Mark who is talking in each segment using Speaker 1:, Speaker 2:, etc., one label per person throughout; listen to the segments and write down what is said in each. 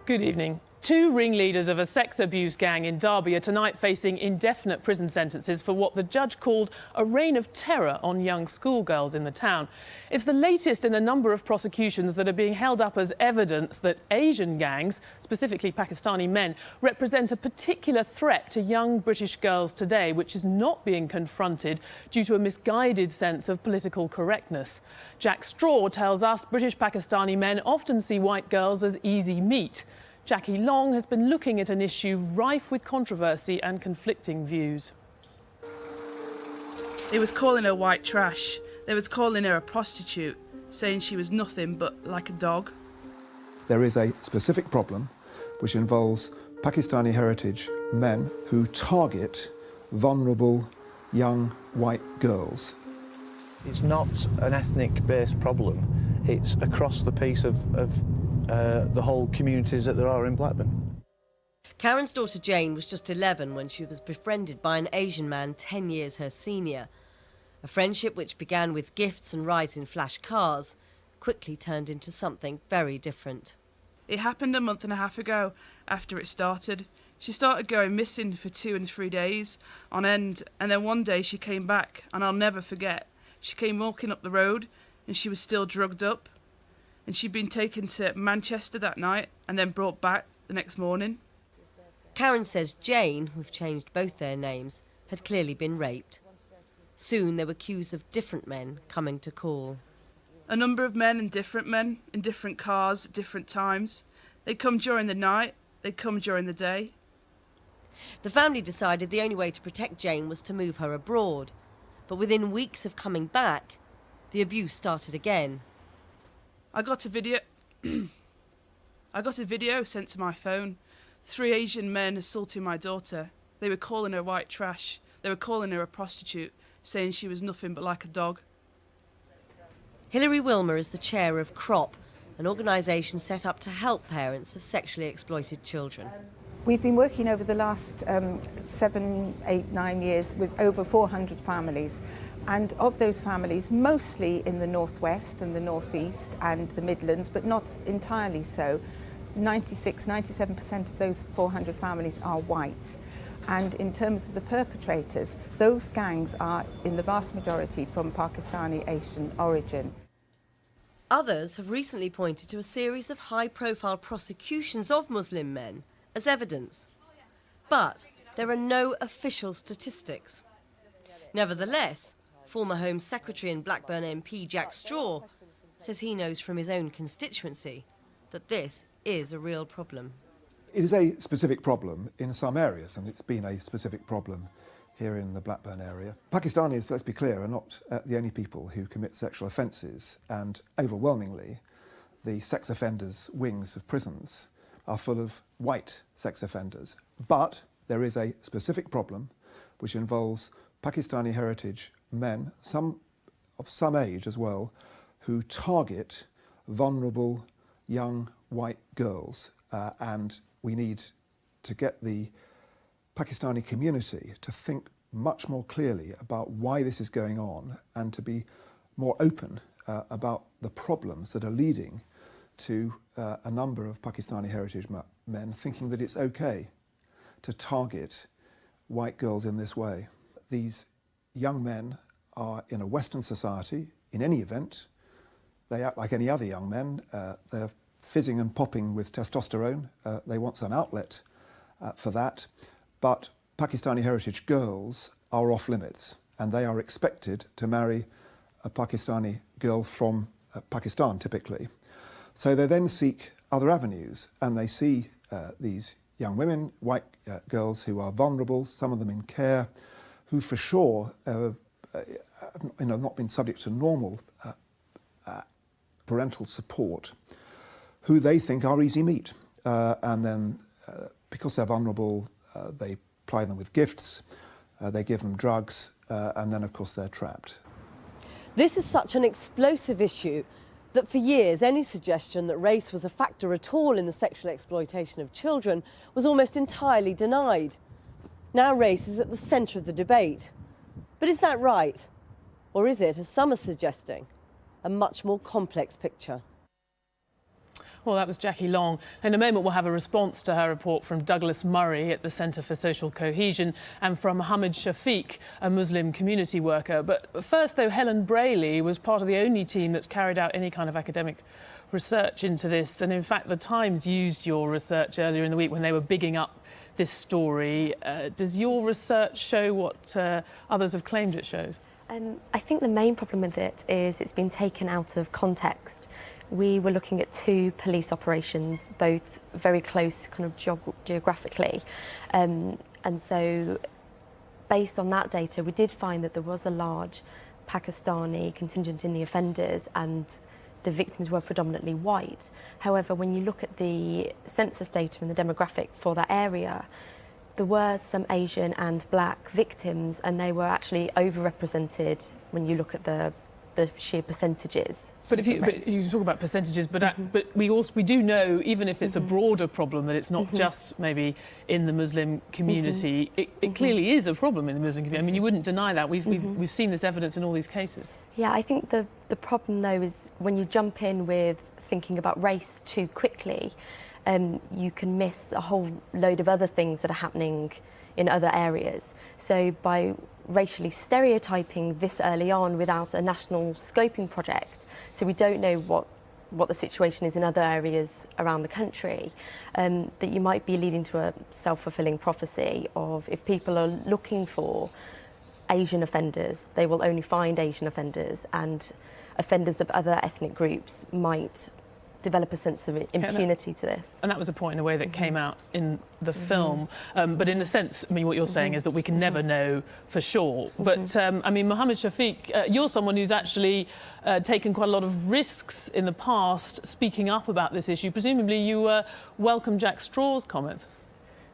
Speaker 1: Good evening. Two ringleaders of a sex abuse gang in Derby are tonight facing indefinite prison sentences for what the judge called a reign of terror on young schoolgirls in the town. It's the latest in a number of prosecutions that are being held up as evidence that Asian gangs, specifically Pakistani men, represent a particular threat to young British girls today, which is not being confronted due to a misguided sense of political correctness. Jack Straw tells us British Pakistani men often see white girls as easy meat. Jackie Long has been looking at an issue rife with controversy and conflicting views.
Speaker 2: They was calling her white trash. They was calling her a prostitute, saying she was nothing but like a dog.
Speaker 3: There is a specific problem which involves Pakistani heritage men who target vulnerable young white girls.
Speaker 4: It's not an ethnic-based problem. It's across the piece of the whole communities that there are in Blackburn.
Speaker 5: Karen's daughter Jane was just 11 when she was befriended by an Asian man 10 years her senior. A friendship which began with gifts and rides in flash cars quickly turned into something very different.
Speaker 2: It happened a month and a half ago after it started. She started going missing for 2 and 3 days on end, and then one day she came back, and I'll never forget. She came walking up the road and she was still drugged up. And she'd been taken to Manchester that night and then brought back the next morning.
Speaker 5: Karen says Jane, we've changed both their names, had clearly been raped. Soon there were queues of different men coming to call.
Speaker 2: A number of men in different cars at different times. They'd come during the night, they'd come during the day.
Speaker 5: The family decided the only way to protect Jane was to move her abroad. But within weeks of coming back, the abuse started again.
Speaker 2: I got a video sent to my phone. 3 Asian men assaulting my daughter. They were calling her white trash. They were calling her a prostitute, saying she was nothing but like a dog.
Speaker 5: Hilary Wilmer is the chair of CROP, an organisation set up to help parents of sexually exploited children.
Speaker 6: We've been working over the last 7, 8, 9 years with over 400 families. And of those families, mostly in the northwest and the northeast and the Midlands, but not entirely so, 97% of those 400 families are white. And in terms of the perpetrators, those gangs are in the vast majority from Pakistani Asian origin.
Speaker 5: Others have recently pointed to a series of high-profile prosecutions of Muslim men as evidence. But there are no official statistics. Nevertheless, former Home Secretary and Blackburn MP Jack Straw says he knows from his own constituency that this is a real problem.
Speaker 3: It is a specific problem in some areas, and it's been a specific problem here in the Blackburn area. Pakistanis, let's be clear, are not the only people who commit sexual offences, and overwhelmingly the sex offenders' wings of prisons are full of white sex offenders. But there is a specific problem which involves Pakistani heritage men, some of some age as well, who target vulnerable young white girls, and we need to get the Pakistani community to think much more clearly about why this is going on and to be more open about the problems that are leading to a number of Pakistani heritage men thinking that it's okay to target white girls in this way. These young men are in a Western society, in any event. They act like any other young men. They're fizzing and popping with testosterone. They want some outlet for that. But Pakistani heritage girls are off limits, and they are expected to marry a Pakistani girl from Pakistan, typically. So they then seek other avenues, and they see these young women, white girls who are vulnerable, some of them in care, who for sure have not been subject to normal parental support, who they think are easy meat. And then, because they're vulnerable, they ply them with gifts, they give them drugs, and then, of course, they're trapped.
Speaker 5: This is such an explosive issue that for years any suggestion that race was a factor at all in the sexual exploitation of children was almost entirely denied. Now race is at the centre of the debate. But is that right? Or is it, as some are suggesting, a much more complex picture?
Speaker 1: Well, that was Jackie Long. In a moment, we'll have a response to her report from Douglas Murray at the Centre for Social Cohesion and from Mohammed Shafiq, a Muslim community worker. But first, though, Helen Brayley was part of the only team that's carried out any kind of academic research into this. And in fact, the Times used your research earlier in the week when they were bigging up this story. Does your research show what others have claimed it shows?
Speaker 7: I think the main problem with it is it's been taken out of context. We were looking at 2 police operations, both very close kind of geographically. And so based on that data, we did find that there was a large Pakistani contingent in the offenders and the victims were predominantly white. However, when you look at the census data and the demographic for that area, there were some Asian and black victims, and they were actually overrepresented when you look at the sheer percentages.
Speaker 1: But if you talk about percentages, but we do know, even if it's a broader problem, that it's not just maybe in the Muslim community. It clearly is a problem in the Muslim community. I mean, you wouldn't deny that. We've seen this evidence in all these cases.
Speaker 7: Yeah, I think the problem though is when you jump in with thinking about race too quickly, you can miss a whole load of other things that are happening in other areas. So by racially stereotyping this early on without a national scoping project, so we don't know what the situation is in other areas around the country, that you might be leading to a self-fulfilling prophecy of if people are looking for Asian offenders, they will only find Asian offenders, and offenders of other ethnic groups might develop a sense of impunity to this.
Speaker 1: And that was a point in a way that came out in the film. But in a sense, I mean, what you're saying is that we can never know for sure. But I mean, Mohammed Shafiq, you're someone who's actually taken quite a lot of risks in the past speaking up about this issue. Presumably you welcome Jack Straw's comments.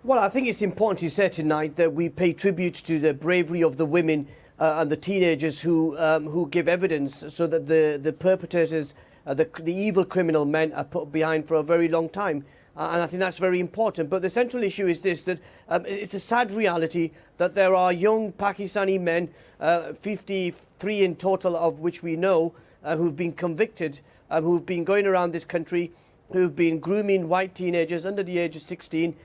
Speaker 8: Well, I think it's important to say tonight that we pay tribute to the bravery of the women and the teenagers who give evidence so that the perpetrators, the evil criminal men are put behind for a very long time. And I think that's very important. But the central issue is this, that it's a sad reality that there are young Pakistani men, 53 in total of which we know, who've been convicted, who've been going around this country, who've been grooming white teenagers under the age of 16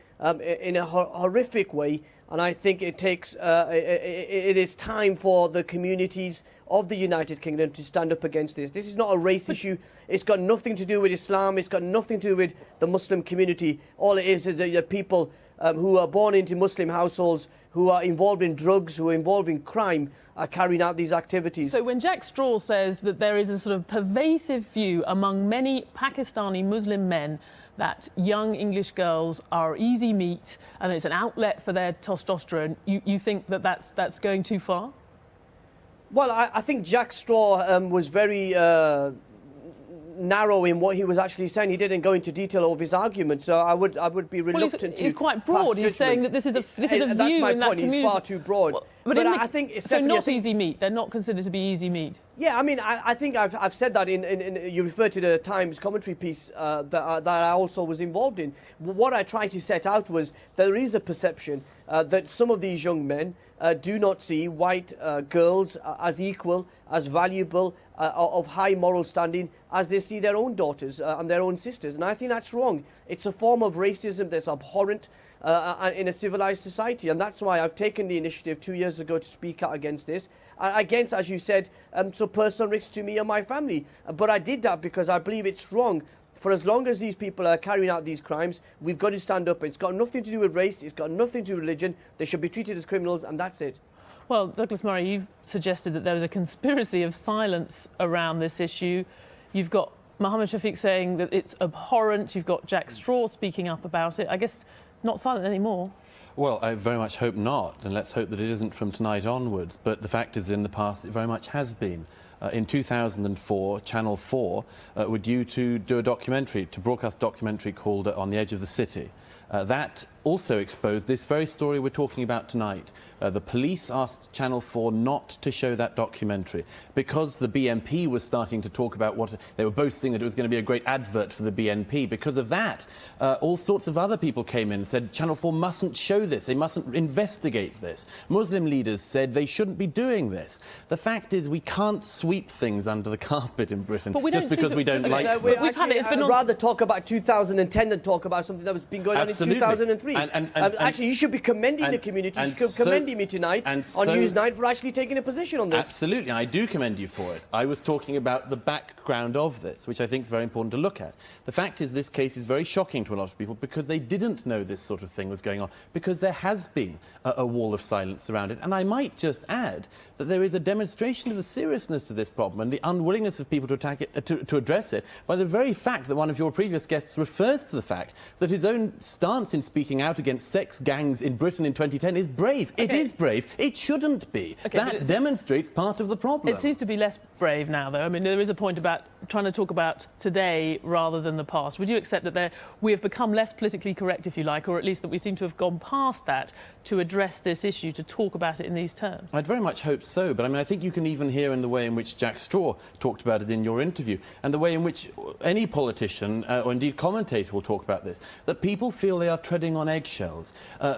Speaker 8: in a horrific way. And I think it takes, it is time for the communities of the United Kingdom to stand up against this. This is not a race issue. It's got nothing to do with Islam. It's got nothing to do with the Muslim community. All it is the people who are born into Muslim households, who are involved in drugs, who are involved in crime, are carrying out these activities.
Speaker 1: So when Jack Straw says that there is a sort of pervasive view among many Pakistani Muslim men that young English girls are easy meat and it's an outlet for their testosterone, you think that that's going too far?
Speaker 8: Well, I think Jack Straw was very narrow in what he was actually saying. He didn't go into detail of his argument, so I would be reluctant to.
Speaker 1: He's quite broad. He's saying that this is a view in that community.
Speaker 8: That's my point. He's far too broad.
Speaker 1: Well,
Speaker 8: but I think it's
Speaker 1: so
Speaker 8: definitely
Speaker 1: easy meat. They're not considered to be easy meat.
Speaker 8: Yeah, I mean, I think I've said that in you referred to the Times commentary piece that I also was involved in. What I tried to set out was there is a perception that some of these young men do not see white girls as equal, as valuable, of high moral standing as they see their own daughters and their own sisters. And I think that's wrong. It's a form of racism that's abhorrent in a civilized society. And that's why I've taken the initiative 2 years ago to speak out against this. Against, as you said, so personal risks to me and my family. But I did that because I believe it's wrong. For as long as these people are carrying out these crimes, we've got to stand up. It's got nothing to do with race. It's got nothing to do with religion. They should be treated as criminals, and that's it.
Speaker 1: Well, Douglas Murray, you've suggested that there was a conspiracy of silence around this issue. You've got Mohammed Shafiq saying that it's abhorrent. You've got Jack Straw speaking up about it. I guess not silent anymore.
Speaker 9: Well, I very much hope not, and let's hope that it isn't from tonight onwards. But the fact is, in the past, it very much has been. In 2004, Channel 4 were due to do a documentary, to broadcast a documentary called On the Edge of the City. That also exposed this very story we're talking about tonight. The police asked Channel 4 not to show that documentary because the BNP was starting to talk about what they were boasting that it was going to be a great advert for the BNP. Because of that, all sorts of other people came in and said Channel 4 mustn't show this, they mustn't investigate this. Muslim leaders said they shouldn't be doing this. The fact is we can't sweep things under the carpet in Britain just because we don't like them.
Speaker 8: We've had it. It's been rather talk about 2010 than talk about something that was been going on in 2003. Actually, you should be commending the community. You should commend me tonight on Newsnight for actually taking a position on this.
Speaker 9: Absolutely, and I do commend you for it. I was talking about the background of this, which I think is very important to look at. The fact is this case is very shocking to a lot of people because they didn't know this sort of thing was going on, because there has been a wall of silence around it. And I might just add that there is a demonstration of the seriousness of this problem and the unwillingness of people to attack it, to address it, by the very fact that one of your previous guests refers to the fact that his own stance in speaking out against sex gangs in Britain in 2010 is brave.
Speaker 1: Okay.
Speaker 9: It is brave. It shouldn't be.
Speaker 1: Okay,
Speaker 9: that demonstrates part of the problem.
Speaker 1: It seems to be less brave now, though. I mean, there is a point about trying to talk about today rather than the past. Would you accept that we have become less politically correct, if you like, or at least that we seem to have gone past that to address this issue, to talk about it in these terms?
Speaker 9: I'd very much hope so, but I mean, I think you can even hear in the way in which Jack Straw talked about it in your interview, and the way in which any politician or indeed commentator will talk about this, that people feel they are treading on eggshells.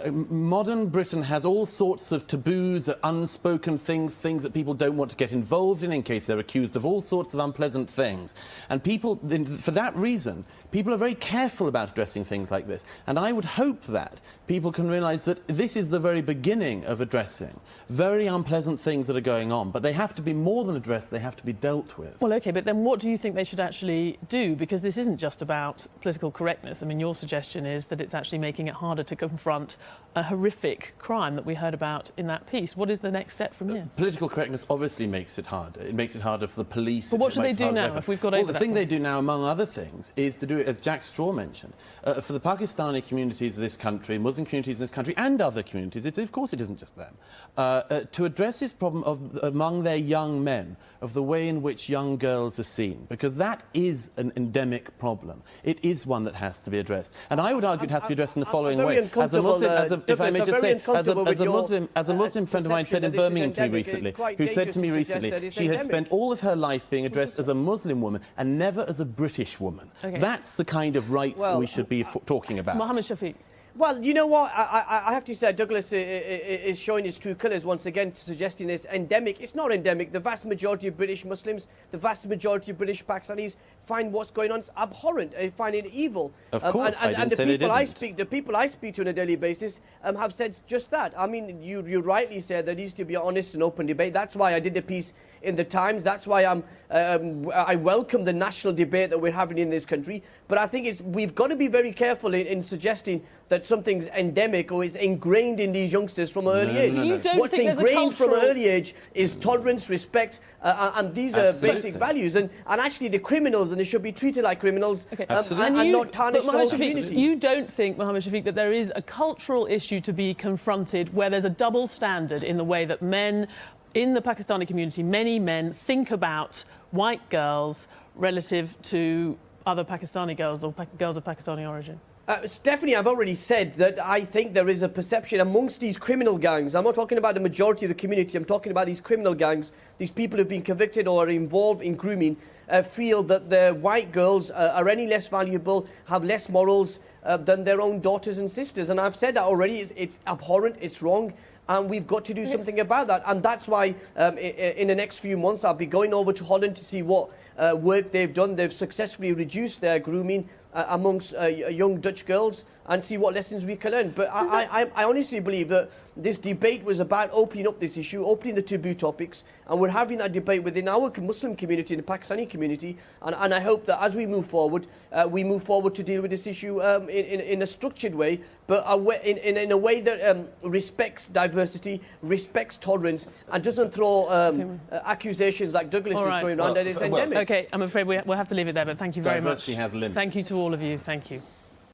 Speaker 9: Modern Britain has all sorts of taboos, unspoken things that people don't want to get involved in case they're accused of all sorts of unpleasant things. And people, for that reason, people are very careful about addressing things like this. And I would hope that people can realise that this is the very beginning of addressing very unpleasant things that are going on. But they have to be more than addressed, they have to be dealt with.
Speaker 1: Well, OK, but then what do you think they should actually do? Because this isn't just about political correctness. I mean, your suggestion is that it's actually making it harder to confront a horrific crime that we heard about in that piece. What is the next step from here?
Speaker 9: Political correctness obviously makes it harder. It makes it harder for the police.
Speaker 1: But what should they do now if we've got over that?
Speaker 9: The thing they do now, among other things, is to do it, as Jack Straw mentioned, for the Pakistani communities of this country, Muslim communities in this country, and other communities, of course it isn't just them, to address this problem among their young men, of the way in which young girls are seen, because that is an endemic problem. It is one that has to be addressed. And I would argue it has to be addressed in the following way. As a Muslim, if I may just say, as a Muslim friend of mine said in Birmingham to me recently, who said to me recently she had spent all of her life being addressed as a Muslim woman and never as a British woman. Okay. That's the kind of rights we should be talking about.
Speaker 1: Mohammed Shafiq.
Speaker 8: Well, you know what? I have to say Douglas is showing his true colours once again, suggesting it's endemic. It's not endemic. The vast majority of British Muslims, the vast majority of British Pakistanis find what's going on abhorrent. They find it evil.
Speaker 9: Of course,
Speaker 8: and the people I speak to on a daily basis have said just that. I mean, you rightly said there needs to be an honest and open debate. That's why I did the piece in the Times. That's why I welcome the national debate that we're having in this country. But I think we've got to be very careful in suggesting that something's endemic or is ingrained in these youngsters from an early age.
Speaker 1: You don't
Speaker 8: What's
Speaker 1: think
Speaker 8: ingrained from an early age is tolerance, respect, and these are basic values. And actually, the criminals, and they should be treated like criminals, and not tarnish the whole community.
Speaker 1: You don't think, Mohammed Shafiq, that there is a cultural issue to be confronted where there's a double standard in the way that men in the Pakistani community, many men, think about white girls relative to other Pakistani girls or girls of Pakistani origin?
Speaker 8: Stephanie, I've already said that I think there is a perception amongst these criminal gangs. I'm not talking about the majority of the community. I'm talking about these criminal gangs. These people who've been convicted or are involved in grooming feel that the white girls are any less valuable, have less morals than their own daughters and sisters. And I've said that already. It's abhorrent. It's wrong. And we've got to do something about that. And that's why in the next few months I'll be going over to Holland to see what work they've done. They've successfully reduced their grooming amongst young Dutch girls and see what lessons we can learn. But I honestly believe that this debate was about opening up this issue, opening the taboo topics, and we're having that debate within our Muslim community and the Pakistani community. And I hope that as we move forward to deal with this issue in a structured way, but in a way that respects diversity, respects tolerance, and doesn't throw accusations like Douglas is throwing around that it's endemic.
Speaker 1: OK, I'm afraid we'll have to leave it there, but thank you very much.
Speaker 9: Diversity has limits.
Speaker 1: Thank you to all of you. Thank you.